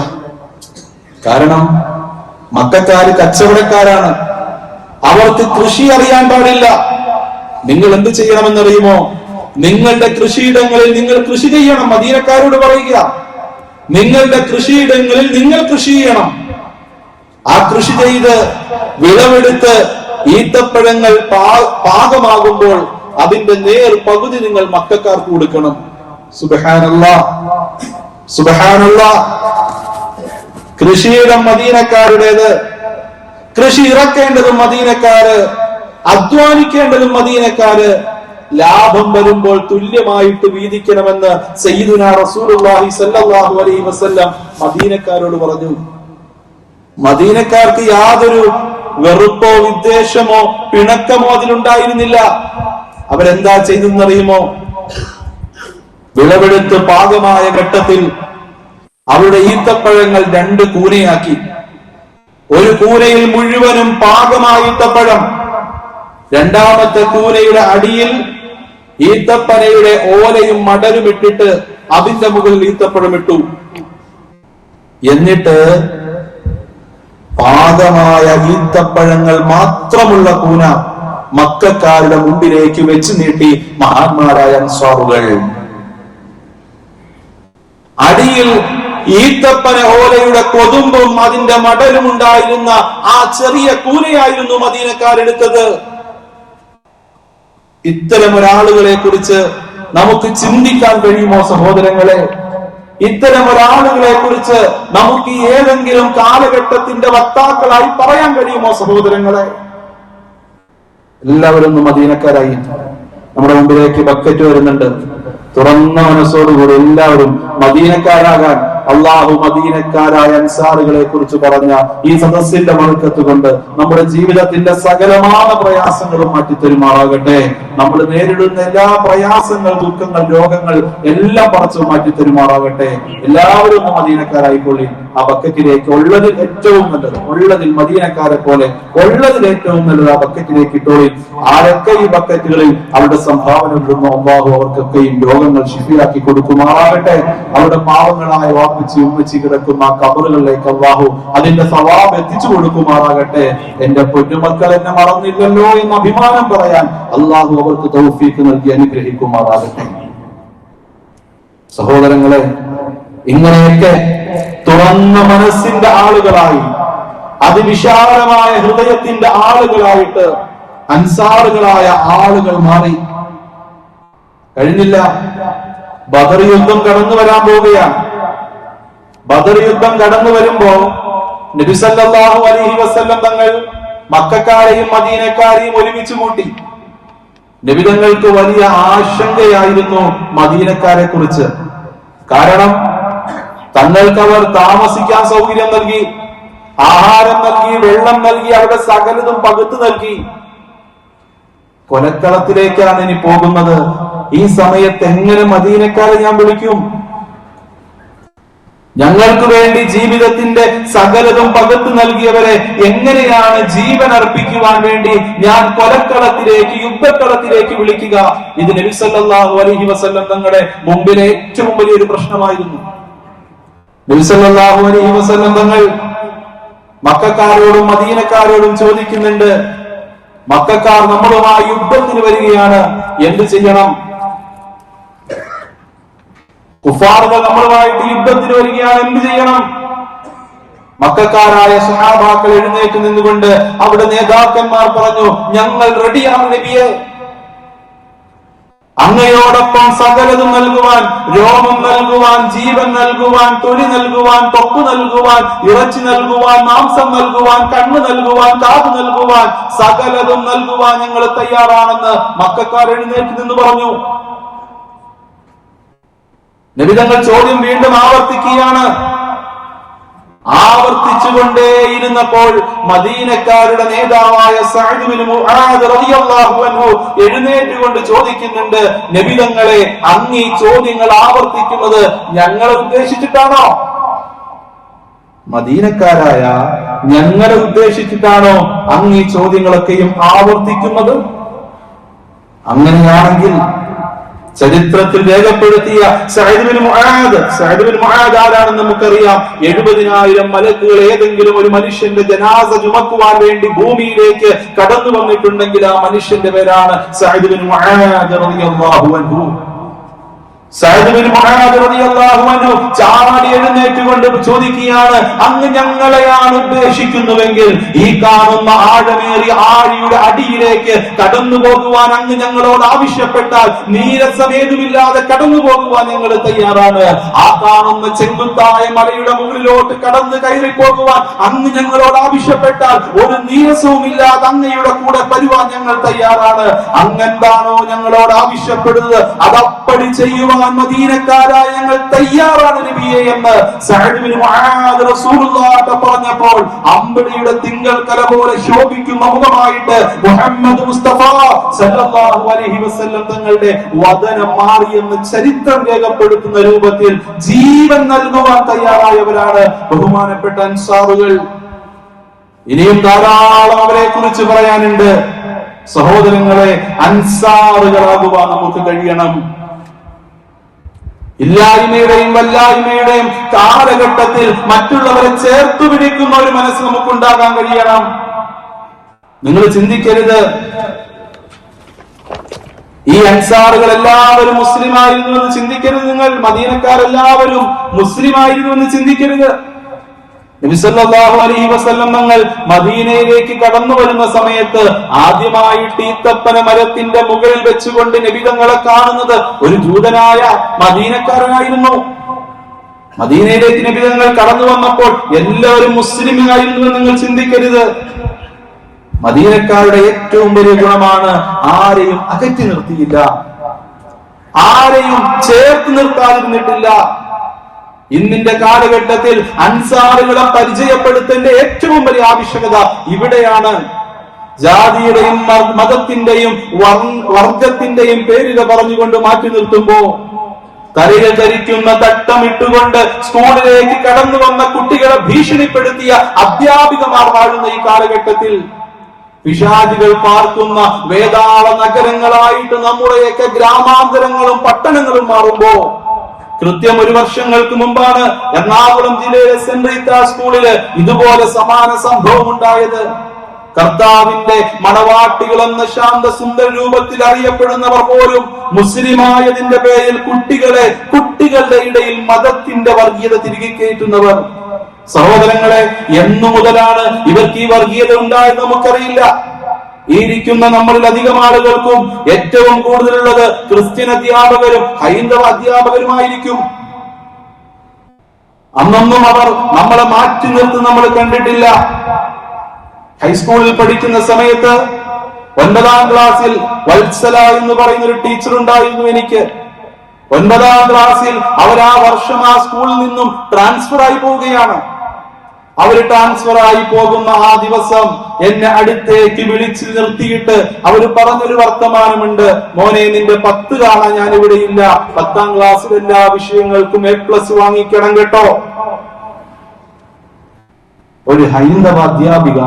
കാരണം മക്കക്കാര് കച്ചവടക്കാരാണ്, അവർക്ക് കൃഷി അറിയാൻ പാടില്ല. നിങ്ങൾ എന്ത് ചെയ്യണമെന്നറിയുമോ? നിങ്ങളുടെ കൃഷിയിടങ്ങളിൽ നിങ്ങൾ കൃഷി ചെയ്യണം. മദീനക്കാരോട് പറയുക, നിങ്ങളുടെ കൃഷിയിടങ്ങളിൽ നിങ്ങൾ കൃഷി ചെയ്യണം. ആ കൃഷി ചെയ്ത് വിളവെടുത്ത് ഈത്തപ്പഴങ്ങൾ പാകമാകുമ്പോൾ അതിന്റെ നേർ പകുതി നിങ്ങൾ മക്കക്കാർക്ക് കൊടുക്കണം. സുബ്ഹാനല്ലാഹ്, സുബ്ഹാനല്ലാഹ്. കൃഷിയിടം മദീനക്കാരുടേത്, കൃഷി ഇറക്കേണ്ടതും മദീനക്കാര്, അധ്വാനിക്കേണ്ടതും മദീനക്കാര്. ലാഭം വരുമ്പോൾ തുല്യമായിട്ട് വീതിക്കണമെന്ന് സയ്യിദുനാ റസൂലുള്ളാഹി സ്വല്ലല്ലാഹു അലൈഹി വസല്ലം മദീനക്കാരോട് പറഞ്ഞു. മദീനക്കാർക്ക് യാതൊരു വെറുപ്പോ വിദ്വേഷമോ പിണക്കമോ അതിലുണ്ടായിരുന്നില്ല. അവരെന്താ ചെയ്തെന്നറിയുമോ? വിളവെടുത്ത് പാകമായ ഘട്ടത്തിൽ അവരുടെ ഈത്തപ്പഴങ്ങൾ 2 കൂനയാക്കി. ഒരു കൂനയിൽ മുഴുവനും പാകമായ ഈത്തപ്പഴം, രണ്ടാമത്തെ കൂനയുടെ അടിയിൽ ഈത്തപ്പനയുടെ ഓലയും മടലും ഇട്ടിട്ട് അതിന്റെ മുകളിൽ ഈത്തപ്പഴം ഇട്ടു. എന്നിട്ട് പാകമായ ഈത്തപ്പഴങ്ങൾ മാത്രമുള്ള കൂന മക്കക്കാരുടെ മുമ്പിലേക്ക് വെച്ച് നീട്ടി മഹാന്മാരായ അൻസ്വാറുകൾ. അടിയിൽ ഈത്തപ്പന ഓലയുടെ കൊതുമ്പും അതിന്റെ മടലും ഉണ്ടായിരുന്ന ആ ചെറിയ കൂനയായിരുന്നു മദീനക്കാരെടുത്തത്. ഇത്തരം ഒരാളുകളെ കുറിച്ച് നമുക്ക് ചിന്തിക്കാൻ കഴിയുമോ സഹോദരങ്ങളെ? ഇത്തരം ഒരാളുകളെ കുറിച്ച് നമുക്ക് ഏതെങ്കിലും കാലഘട്ടത്തിന്റെ വക്താക്കളായി പറയാൻ കഴിയുമോ സഹോദരങ്ങളെ? എല്ലാവരും മദീനക്കാരായി. നമ്മുടെ മുമ്പിലേക്ക് ബക്കറ്റ് വരുന്നുണ്ട്. തുറന്ന മനസ്സോടുകൂടി എല്ലാവരും മദീനക്കാരാകാൻ അള്ളാഹു മദീനക്കാരായ അൻസാറുകളെ കുറിച്ച് പറഞ്ഞ ഈ സദസ്സിന്റെ ബർക്കത്ത് കൊണ്ട് നമ്മുടെ ജീവിതത്തിന്റെ സകലമായ പ്രയാസങ്ങളും മാറ്റിത്തരുമാറാകട്ടെ. നമ്മൾ നേരിടുന്ന എല്ലാ പ്രയാസങ്ങൾ, ദുഃഖങ്ങൾ, രോഗങ്ങൾ എല്ലാം പറിച്ചു മാറ്റിത്തരുമാറാകട്ടെ. എല്ലാവരും മദീനക്കാരായിക്കൊള്ളി. ആ ബക്കറ്റിലേക്ക് ഉള്ളതിൽ ഏറ്റവും നല്ലത്, ഉള്ളതിൽ മദീനക്കാരെ പോലെ ഉള്ളതിൽ ഏറ്റവും നല്ലത് ആ ബക്കറ്റിലേക്ക് ഇട്ടോളി. ആരൊക്കെ ഈ ബക്കറ്റുകളിൽ അവരുടെ സംഭാവന ഇടുന്നു അല്ലാഹു അവർക്കൊക്കെയും രോഗങ്ങൾ ശിഫിയാക്കി കൊടുക്കുമാറാകട്ടെ. അവരുടെ പാവങ്ങളായ വാപ്പിച്ച് ഉമ്മച്ചി കിടക്കുന്ന ആ കബറുകളിലേക്ക് അല്ലാഹു അതിന്റെ സവാബ് എത്തിച്ചു കൊടുക്കുമാറാകട്ടെ. എന്റെ പൊന്നുമക്കൾ എന്നെ മറന്നില്ലല്ലോ എന്ന് അഭിമാനം പറയാൻ അല്ലാഹു അവർക്ക് തൗഫീഖ് നൽകി അനുഗ്രഹിക്കുമാറാകട്ടെ. സഹോദരങ്ങളെ, ഇങ്ങനെയൊക്കെ തുറന്ന മനസ്സിന്റെ ആളുകളായി, അതിവിശാലമായ ഹൃദയത്തിന്റെ ആളുകളായിട്ട് അൻസാറുകളായ ആളുകൾ മാറി. കഴിഞ്ഞില്ല, ബദർ യുദ്ധം കടന്നു വരാൻ പോവുകയാണ്. ബദർ യുദ്ധം കടന്നു വരുമ്പോ നബി സല്ലല്ലാഹു അലൈഹി വസല്ലം തങ്ങൾ മക്കക്കാരെയും മദീനക്കാരെയും ഒരുമിച്ച് കൂട്ടി. നബി തങ്ങൾക്ക് വലിയ ആശങ്കയായിരുന്നു മദീനക്കാരെ കുറിച്ച്. കാരണം തങ്ങൾക്ക് അവർ താമസിക്കാൻ സൗകര്യം നൽകി, ആഹാരം നൽകി, വെള്ളം നൽകി, അവരുടെ സകലതും പകുത്തു നൽകി. കൊലക്കളത്തിലേക്കാണ് ഇനി പോകുന്നത്. ഈ സമയത്ത് എങ്ങനെ മദീനക്കാരെ ഞാൻ വിളിക്കും? ഞങ്ങൾക്ക് വേണ്ടി ജീവിതത്തിന്റെ സകലതും പകർത്തു നൽകിയവരെ എങ്ങനെയാണ് ജീവൻ അർപ്പിക്കുവാൻ വേണ്ടി ഞാൻ കൊലക്കളത്തിലേക്ക്, യുദ്ധക്കളത്തിലേക്ക് വിളിക്കുക? ഇത് നബി സല്ലല്ലാഹു അലൈഹി വസല്ലം തങ്ങളുടെ മുമ്പിലെ ഏറ്റവും വലിയൊരു പ്രശ്നമായിരുന്നു. നബി സല്ലല്ലാഹു അലൈഹി വസല്ലം തങ്ങൾ മക്കക്കാരോടും മദീനക്കാരോടും ചോദിക്കുന്നുണ്ട്, മക്കക്കാർ നമ്മളുമായി യുദ്ധത്തിന് വരികയാണ്, എന്ത് ചെയ്യണം? കുഫാറുകൾ നമ്മളുമായിട്ട് യുദ്ധത്തിന് വരികയാണ്, എന്ത് ചെയ്യണം? മക്കക്കാരായ സ്വഹാബാക്കൾ എഴുന്നേറ്റ് നിന്നുകൊണ്ട് അവിടെ നേതാക്കന്മാർ പറഞ്ഞു, ഞങ്ങൾ റെഡിയാണ് നബിയെ, അങ്ങയോടൊപ്പം സകലതും നൽകുവാൻ, രോമം നൽകുവാൻ, ജീവൻ നൽകുവാൻ, തൊലി നൽകുവാൻ, തൊപ്പ് നൽകുവാൻ, ഇറച്ചി നൽകുവാൻ, മാംസം നൽകുവാൻ, കണ്ണ് നൽകുവാൻ, കാത് നൽകുവാൻ, സകലതും നൽകുവാൻ ഞങ്ങൾ തയ്യാറാണെന്ന് മക്കക്കാർ എഴുന്നേറ്റ് നിന്ന് പറഞ്ഞു. നബി തങ്ങൾ ചോദ്യം വീണ്ടും ആവർത്തിക്കുകയാണ്. ആവർത്തിച്ചുകൊണ്ടേയിരുന്നപ്പോൾ മദീനക്കാരുടെ നേതാവായ സഅദ് ബിൻ മുആദ് റളിയല്ലാഹു അൻഹു എഴുന്നേറ്റുകൊണ്ട് ചോദിക്കുന്നുണ്ട്, നബി തങ്ങളെ, അങ്ങ് ഈ ചോദ്യങ്ങൾ ആവർത്തിക്കുന്നത് ഞങ്ങളെ ഉദ്ദേശിച്ചിട്ടാണോ? മദീനക്കാരായ ഞങ്ങളെ ഉദ്ദേശിച്ചിട്ടാണോ അങ്ങ് ഈ ചോദ്യങ്ങളൊക്കെയും ആവർത്തിക്കുന്നത്? അങ്ങനെയാണെങ്കിൽ ചരിത്രത്തിൽ രേഖപ്പെടുത്തിയ സഅദ് ബിൻ മുആദ് ആരാണെന്ന് നമുക്കറിയാം. 70,000 മലക്കുകൾ ഏതെങ്കിലും ഒരു മനുഷ്യന്റെ ജനാസ ചുമക്കുവാൻ വേണ്ടി ഭൂമിയിലേക്ക് കടന്നു വന്നിട്ടുണ്ടെങ്കിൽ ആ മനുഷ്യന്റെ പേരാണ് സഅദ് ബിൻ മുആദ് റളിയല്ലാഹു അൻഹു. സഅദ് ബിൻ മുആദ് റളിയല്ലാഹു അൻഹു ചാടി എഴുന്നേറ്റുകൊണ്ട് ചോദിക്കുകയാണ്, അങ്ങ് ഞങ്ങളെയാണ് ഉദ്ദേശിക്കുന്നുവെങ്കിൽ ഈ കാണുന്ന ആഴമേറിയ ആഴിയുടെ അടിയിലേക്ക് കടന്നു പോകുവാൻ അങ്ങ് ഞങ്ങളോട് ആവശ്യപ്പെട്ടാൽ നീരസമേതുമില്ലാതെ കടന്നു പോകുവാൻ ഞങ്ങൾ തയ്യാറാണ്. ആ കാണുന്ന ചെങ്കുത്തായ മലയുടെ മുകളിലോട്ട് കടന്നു കയറി പോകുവാൻ അങ്ങ് ഞങ്ങളോട് ആവശ്യപ്പെട്ടാൽ ഒരു നീരസവും ഇല്ലാതെ അങ്ങയുടെ കൂടെ വരുവാൻ ഞങ്ങൾ തയ്യാറാണ്. അങ്ങെന്താണോ ഞങ്ങളോട് ആവശ്യപ്പെടുന്നത് അതപ്പടി ചെയ്യുവാൻ മദീനക്കാരായ ഞങ്ങൾ തയ്യാറാണ് നബിയെ എന്ന് സഅദ് ബിൻ മുആദ് റസൂലുള്ളാഹി പറഞ്ഞപ്പോൾ അമ്പിളിയുടെ തിങ്കൾ കല പോലെ ശോഭിക്കുന്ന മുഖമായിട്ട് മുഹമ്മദ് മുസ്തഫ സല്ലല്ലാഹു അലൈഹി വസല്ലം തങ്ങളുടെ വദനം മാറിയെന്ന് ചരിത്രം രേഖപ്പെടുത്തുന്ന രൂപത്തിൽ ജീവൻ നൽകുവാൻ തയ്യാറായവരാണ് ബഹുമാനപ്പെട്ട അൻസാറുകൾ. ഇനിയും ധാരാളം അവരെ കുറിച്ച് പറയാനുണ്ട്. സഹോദരങ്ങളെ, അൻസാറുകളാകുവാൻ നമുക്ക് കഴിയണം. ഇല്ലായ്മയുടെയും വല്ലായ്മയുടെയും കാലഘട്ടത്തിൽ മറ്റുള്ളവരെ ചേർത്തു പിടിക്കുന്ന ഒരു മനസ്സ് നമുക്കുണ്ടാകാൻ കഴിയണം. നിങ്ങൾ ചിന്തിക്കരുത്, ഈ അൻസാറുകൾ എല്ലാവരും മുസ്ലിം ആയിരുന്നു എന്ന് ചിന്തിക്കരുത്. നിങ്ങൾ മദീനക്കാരെല്ലാവരും മുസ്ലിം ആയിരുന്നു എന്ന് ചിന്തിക്കരുത്. നബി സല്ലല്ലാഹു അലൈഹി വസല്ലം തങ്ങൾ മദീനയിലേക്ക് കടന്നു വരുന്ന സമയത്ത് ആദ്യമായിട്ട് ഈത്തപ്പന മരത്തിന്റെ മുകളിൽ വെച്ചുകൊണ്ട് നബി തങ്ങളെ കാണുന്നത് ഒരു ജൂതനായ മദീനക്കാരനായിരുന്നു. മദീനയിലേക്ക് നബി തങ്ങൾ കടന്നു വന്നപ്പോൾ എല്ലാവരും മുസ്ലിമായിരുന്നു എന്ന് നിങ്ങൾ ചിന്തിക്കരുത്. മദീനക്കാരുടെ ഏറ്റവും വലിയ ഗുണമാണ് ആരെയും അകറ്റി നിർത്തിയില്ല, ആരെയും ചേർത്ത് നിർത്താതിരുന്നിട്ടില്ല. ഇന്നിന്റെ കാലഘട്ടത്തിൽ അൻസാറുകളെ പരിചയപ്പെടുത്തേണ്ട ഏറ്റവും വലിയ ആവശ്യകത ഇവിടെയാണ്. ജാതിയുടെയും മതത്തിന്റെയും വർഗത്തിന്റെയും പേരിൽ പറഞ്ഞുകൊണ്ട് മാറ്റി നിർത്തുമ്പോ തലയിൽ ധരിക്കുന്ന തട്ടമിട്ടുകൊണ്ട് സ്കൂളിലേക്ക് കടന്നു വന്ന കുട്ടികളെ ഭീഷണിപ്പെടുത്തിയ അധ്യാപികമാർ വാഴുന്ന ഈ കാലഘട്ടത്തിൽ പിശാചുകൾ പാർക്കുന്ന വേതാള നഗരങ്ങളായിട്ട് നമ്മുടെയൊക്കെ ഗ്രാമാന്തരങ്ങളും പട്ടണങ്ങളും മാറുമ്പോ കൃത്യം 1 വർഷങ്ങൾക്ക് മുമ്പാണ് എറണാകുളം ജില്ലയിലെ സെന്റ് റീത്ത സ്കൂളില് ഇതുപോലെ സമാന സംഭവം ഉണ്ടായത്. കർത്താവിന്റെ മണവാട്ടികൾ എന്ന ശാന്തസുന്ദര രൂപത്തിൽ അറിയപ്പെടുന്നവർ പോലും മുസ്ലിമായതിന്റെ പേരിൽ കുട്ടികളുടെ ഇടയിൽ മതത്തിന്റെ വർഗീയത തിരികെ കയറ്റുന്നവർ. സഹോദരങ്ങളെ, എന്നു മുതലാണ് ഇവർക്ക് ഈ വർഗീയത ഉണ്ടായത് നമുക്കറിയില്ല. ഈ ഇരിക്കുന്ന നമ്മളിൽ അധികം ആളുകൾക്കും ഏറ്റവും കൂടുതലുള്ളത് ക്രിസ്ത്യൻ അധ്യാപകരും ഹൈന്ദവ അധ്യാപകരുമായിരിക്കും. അന്നൊന്നും അവർ നമ്മളെ മാറ്റി നിർത്തി നമ്മൾ കണ്ടിട്ടില്ല. ഹൈസ്കൂളിൽ പഠിക്കുന്ന സമയത്ത് 9ാം ക്ലാസ്സിൽ വത്സല എന്ന് പറയുന്ന ഒരു ടീച്ചർ ഉണ്ടായിരുന്നു എനിക്ക്. 9ാം ക്ലാസ്സിൽ അവർ ആ വർഷം ആ സ്കൂളിൽ നിന്നും ട്രാൻസ്ഫർ ആയി പോവുകയാണ്. അവർ ട്രാൻസ്ഫർ ആയി പോകുന്ന ആ ദിവസം എന്നെ അടുത്തേക്ക് വിളിച്ചു നിർത്തിയിട്ട് അവർ പറഞ്ഞൊരു വർത്തമാനമുണ്ട്, മോനെ നിന്റെ 10 കാണാൻ ഞാൻ ഇവിടെ ഇല്ല, 10ാം ക്ലാസ്സിൽ എല്ലാ വിഷയങ്ങൾക്കും A+ വാങ്ങിക്കണം കേട്ടോ. ഒരു ഹൈന്ദവ അധ്യാപിക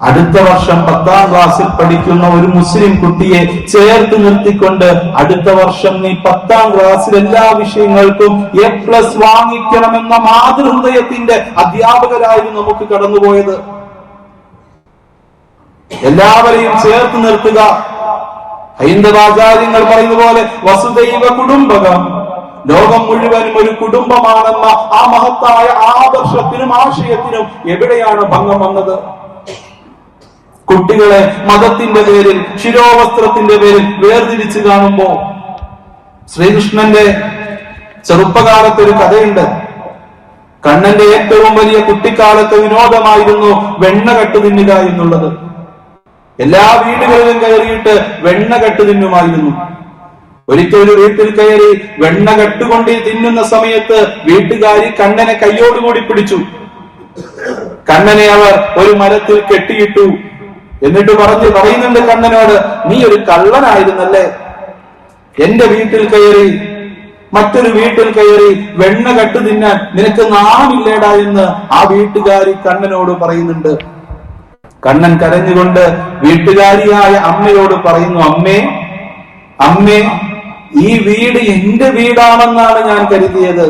അടുത്ത വർഷം 10ാം ക്ലാസ്സിൽ പഠിക്കുന്ന ഒരു മുസ്ലിം കുട്ടിയെ ചേർത്ത് നിർത്തിക്കൊണ്ട് അടുത്ത വർഷം നീ 10ാം ക്ലാസ്സിൽ എല്ലാ വിഷയങ്ങൾക്കും A+ വാങ്ങിക്കണമെന്ന മാതൃഹൃദയത്തിന്റെ അധ്യാപകരായിരുന്നു നമുക്ക് കടന്നുപോയത്. എല്ലാവരെയും ചേർത്ത് നിർത്തുക. ഹൈന്ദവാചാര്യങ്ങൾ പറയുന്ന പോലെ വസുദൈവ കുടുംബകം, ലോകം മുഴുവനും ഒരു കുടുംബമാണെന്ന ആ മഹത്തായ ആദർശത്തിനും ആശയത്തിനും എവിടെയാണ് ഭംഗം വന്നത്? കുട്ടികളെ മതത്തിന്റെ പേരിൽ, ശിരോവസ്ത്രത്തിന്റെ പേരിൽ വേർതിരിച്ച് കാണുമ്പോ, ശ്രീകൃഷ്ണന്റെ ചെറുപ്പകാലത്ത് ഒരു കഥയുണ്ട്. കണ്ണന്റെ ഏറ്റവും വലിയ കുട്ടിക്കാലത്തെ വിനോദമായിരുന്നു വെണ്ണ കെട്ട് തിന്നുക എന്നുള്ളത്. എല്ലാ വീടുകളിലും കയറിയിട്ട് വെണ്ണ കെട്ട് തിന്നുമായിരുന്നു. ഒരിക്കൽ ഒരു വീട്ടിൽ കയറി വെണ്ണ കെട്ടുകൊണ്ട് തിന്നുന്ന സമയത്ത് വീട്ടുകാരി കണ്ണനെ കയ്യോടുകൂടി പിടിച്ചു. കണ്ണനെ അവർ ഒരു മരത്തിൽ കെട്ടിയിട്ടു. എന്നിട്ട് പറയുന്നുണ്ട് കണ്ണനോട്, നീ ഒരു കള്ളനായിരുന്നല്ലേ, എന്റെ വീട്ടിൽ കയറി മറ്റൊരു വീട്ടിൽ കയറി വെണ്ണ കെട്ടു തിന്നാൻ നിനക്ക് നാമില്ലേടാ എന്ന് ആ വീട്ടുകാരി കണ്ണനോട് പറയുന്നുണ്ട്. കണ്ണൻ കരഞ്ഞുകൊണ്ട് വീട്ടുകാരിയായ അമ്മയോട് പറയുന്നു, അമ്മേ, ഈ വീട് എന്റെ വീടാണെന്നാണ് ഞാൻ കരുതിയത്,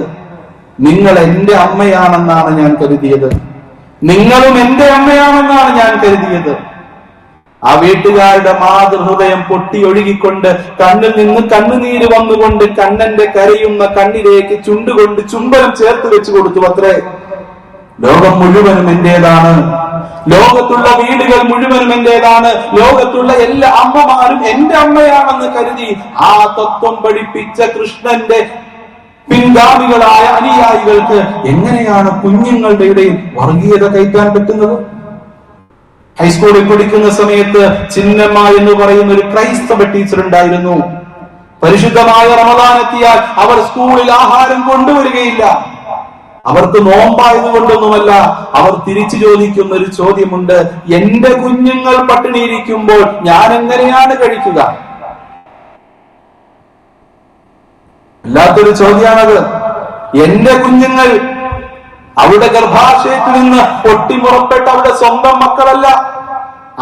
നിങ്ങൾ എന്റെ അമ്മയാണെന്നാണ് ഞാൻ കരുതിയത്, നിങ്ങളും എന്റെ അമ്മയാണെന്നാണ് ഞാൻ കരുതിയത്. ആ വീട്ടുകാരുടെ മാതൃഹൃദയം പൊട്ടിയൊഴുകിക്കൊണ്ട് കണ്ണിൽ നിന്ന് കണ്ണുനീര് വന്നുകൊണ്ട് കണ്ണന്റെ കരയുന്ന കണ്ണിലേക്ക് ചുണ്ടുകൊണ്ട് ചുംബനം ചേർത്ത് വെച്ചു കൊടുത്തു. അത്രേ, ലോകം മുഴുവനും എന്റേതാണ്, ലോകത്തുള്ള വീടുകൾ മുഴുവനും എന്റേതാണ്, ലോകത്തുള്ള എല്ലാ അമ്മമാരും എന്റെ അമ്മയാണെന്ന് കരുതി ആ തത്വം പഠിപ്പിച്ച കൃഷ്ണന്റെ പിൻഗാമികളായ അനുയായികൾക്ക് എങ്ങനെയാണ് കുഞ്ഞുങ്ങളുടെ ഇടയിൽ വർഗീയത കയറ്റാൻ പറ്റുന്നത്? ഹൈസ്കൂളിൽ പഠിക്കുന്ന സമയത്ത് ചിന്നമ്മ എന്ന് പറയുന്ന ഒരു ക്രൈസ്തവ ടീച്ചർ ഉണ്ടായിരുന്നു. പരിശുദ്ധമായ റമദാൻ എത്തിയാൽ അവർ സ്കൂളിൽ ആഹാരം കൊണ്ടുവരികയില്ല. അവർക്ക് നോമ്പായതുകൊണ്ടൊന്നുമല്ല, അവർ തിരിച്ചു ചോദിക്കുന്ന ഒരു ചോദ്യമുണ്ട്, എന്റെ കുഞ്ഞുങ്ങൾ പട്ടിണിയിരിക്കുമ്പോൾ ഞാൻ എങ്ങനെയാണ് കഴിക്കുക? അല്ലാത്തൊരു ചോദ്യമാണത്. എന്റെ കുഞ്ഞുങ്ങൾ അവരുടെ ഗർഭാശയത്തിൽ നിന്ന് പൊട്ടിമുറപ്പെട്ട അവരുടെ സ്വന്തം മക്കളല്ല,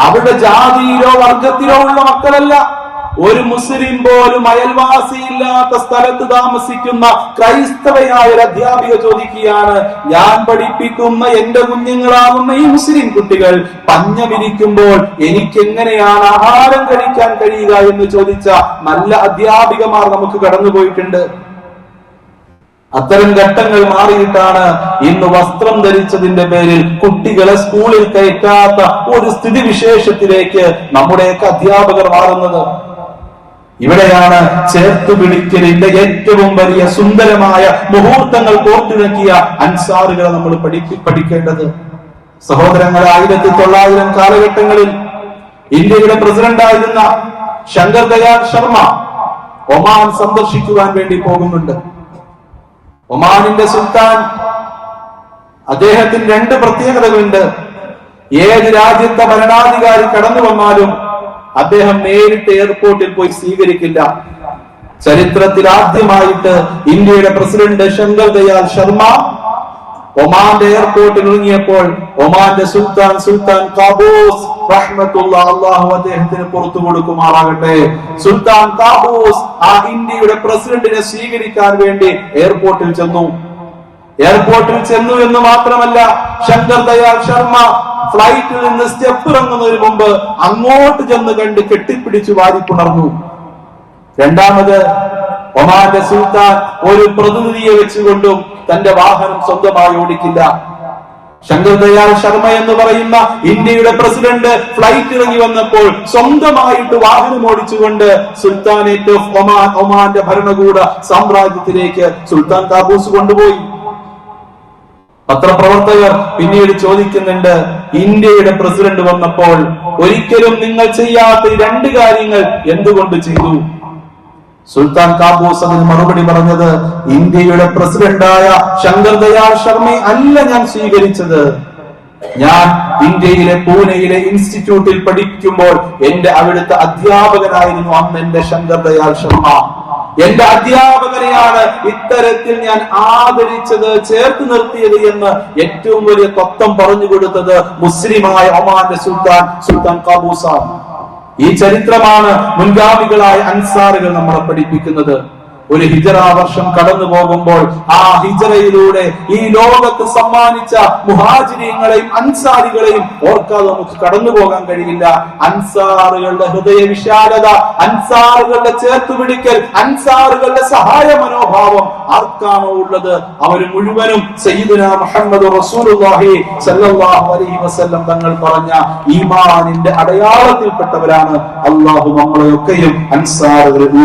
അവരുടെ ജാതിയിലോ വർഗത്തിലോ ഉള്ള മക്കളല്ല. ഒരു മുസ്ലിം പോലും അയൽവാസിയില്ലാത്ത സ്ഥലത്ത് താമസിക്കുന്ന ക്രൈസ്തവയായ ഒരു അധ്യാപിക ചോദിക്കുകയാണ്, ഞാൻ പഠിപ്പിക്കുന്ന എന്റെ കുഞ്ഞുങ്ങളാകുന്ന ഈ മുസ്ലിം കുട്ടികൾ പഞ്ഞമിരിക്കുമ്പോൾ എനിക്ക് എങ്ങനെയാണ് ആഹാരം കഴിക്കാൻ കഴിയുക എന്ന് ചോദിച്ച നല്ല അധ്യാപികമാർ നമുക്ക് കടന്നുപോയിട്ടുണ്ട്. അത്തരം ഘട്ടങ്ങൾ മാറിയിട്ടാണ് ഇന്ന് വസ്ത്രം ധരിച്ചതിന്റെ പേരിൽ കുട്ടികളെ സ്കൂളിൽ കയറ്റാത്ത ഒരു സ്ഥിതിവിശേഷത്തിലേക്ക് നമ്മുടെയൊക്കെ അധ്യാപകർ മാറുന്നത്. ഇവിടെയാണ് ചേർത്തുപിടിക്കലിന്റെ ഏറ്റവും വലിയ സുന്ദരമായ മുഹൂർത്തങ്ങൾ കോർത്തിണക്കിയ അൻസാറുകളെ നമ്മൾ പഠിക്കേണ്ടത്. സഹോദരങ്ങൾ, 1900 കാലഘട്ടങ്ങളിൽ ഇന്ത്യയുടെ പ്രസിഡന്റായിരുന്ന ശങ്കർ ദയാൽ ശർമ്മ ഒമാൻ സന്ദർശിക്കുവാൻ വേണ്ടി പോകുന്നുണ്ട്. ഒമാനിന്റെ സുൽത്താൻ, അദ്ദേഹത്തിന് 2 പ്രത്യേകതകളുണ്ട്. ഏത് രാജ്യത്തെ ഭരണാധികാരി കടന്നു വന്നാലും അദ്ദേഹം നേരിട്ട് എയർപോർട്ടിൽ പോയി സ്വീകരിക്കില്ല. ചരിത്രത്തിൽ ആദ്യമായിട്ട് ഇന്ത്യയുടെ പ്രസിഡന്റ് ശങ്കർ ദയാൽ ശർമ്മ ഒമാന്റെ എയർപോർട്ടിൽ ഇറങ്ങിയപ്പോൾ ഒമാന്റെ സുൽത്താൻ കാബൂസ് റഹ്മത്തുള്ളാഹി, അല്ലാഹു അദ്ദേഹത്തിന് പുറത്തു കൊടുക്കുമാറാകട്ടെ, സുൽത്താൻ കാബൂസ് ആ ഇന്ത്യയുടെ പ്രസിഡന്റിനെ സ്വീകരിക്കാൻ വേണ്ടി എയർപോർട്ടിൽ ചെന്നു. എയർപോർട്ടിൽ ചെന്നു എന്ന് മാത്രമല്ല, ശങ്കർ ദയാൽ ശർമ്മ ഫ്ലൈറ്റിൽ നിന്ന് സ്റ്റെപ്പ് ഇറങ്ങുന്നതിന് മുമ്പ് അങ്ങോട്ട് ചെന്ന് കണ്ട് കെട്ടിപ്പിടിച്ചു വാരിപ്പുണർന്നു. രണ്ടാമത്, ഒമാന്റെ സുൽത്താൻ ഒരു പ്രതിനിധിയെ വെച്ചുകൊണ്ടും തന്റെ വാഹനം സ്വന്തമായി ഓടിക്കില്ല. ശങ്കർ ദയാൽ ശർമ്മ എന്ന് പറയുന്ന ഇന്ത്യയുടെ പ്രസിഡന്റ് ഫ്ലൈറ്റ് ഇറങ്ങി വന്നപ്പോൾ സ്വന്തമായിട്ട് വാഹനം ഓടിച്ചുകൊണ്ട് സുൽത്താനേറ്റ് ഓഫ് ഒമാൻ, ഒമാന്റെ ഭരണകൂട സാമ്രാജ്യത്തിലേക്ക് സുൽത്താൻ കാബൂസ് കൊണ്ടുപോയി. പത്രപ്രവർത്തകർ പിന്നീട് ചോദിക്കുന്നുണ്ട്, ഇന്ത്യയുടെ പ്രസിഡന്റ് വന്നപ്പോൾ ഒരിക്കലും നിങ്ങൾ ചെയ്യാത്ത 2 കാര്യങ്ങൾ എന്തുകൊണ്ട് ചെയ്തു? സുൽത്താൻ കാബൂസ് അതിന് മറുപടി പറഞ്ഞത്, ഇന്ത്യയുടെ പ്രസിഡന്റായ ശങ്കർ ദയാൽ ശർമ്മയെ അല്ല ഞാൻ സ്വീകരിച്ചത്. ഞാൻ ഇന്ത്യയിലെ പൂനെയിലെ ഇൻസ്റ്റിറ്റ്യൂട്ടിൽ പഠിക്കുമ്പോൾ എന്റെ അവിടുത്തെ അധ്യാപകനായിരുന്നു അന്ന് എന്റെ ശങ്കർ ദയാൽ ശർമ്മ. എന്റെ അധ്യാപകനെയാണ് ഇത്തരത്തിൽ ഞാൻ ആദരിച്ചത്, ചേർത്ത് നിർത്തിയത് എന്ന് ഏറ്റവും വലിയ തത്വം പറഞ്ഞു കൊടുത്തത് മുസ്ലിമായ ഒമാന്റെ സുൽത്താൻ കാബൂസാണ്. ഈ ചരിത്രമാണ് മുൻഗാമികളായ അൻസാറുകൾ നമ്മളെ പഠിപ്പിക്കുന്നത്. ഒരു ഹിജറ വർഷം കടന്നു പോകുമ്പോൾ ആ ഹിജറയിലൂടെ ഈ ലോകത്ത് സമ്മാനിച്ച മുഹാജിരീങ്ങളെയും അൻസാരികളെയും ഓർക്കാതെ നമുക്ക് കടന്നു പോകാൻ കഴിയില്ല. അൻസാറുകളുടെ ഹൃദയ വിശാലത, അൻസാറുകളുടെ ചേർത്തുപിടിക്കൽ, അൻസാറുകളുടെ സഹായ മനോഭാവം ആർക്കാണോ ഉള്ളത് അവർ മുഴുവനും സയ്യിദുനാ മുഹമ്മദ് റസൂലുള്ളാഹി സ്വല്ലല്ലാഹു അലൈഹി വസല്ലം തങ്ങൾ പറഞ്ഞ ഈമാനിന്റെ അടയാളത്തിൽപ്പെട്ടവരാണ്. അല്ലാഹു നമ്മളെയൊക്കെയും അൻസാറുകൾ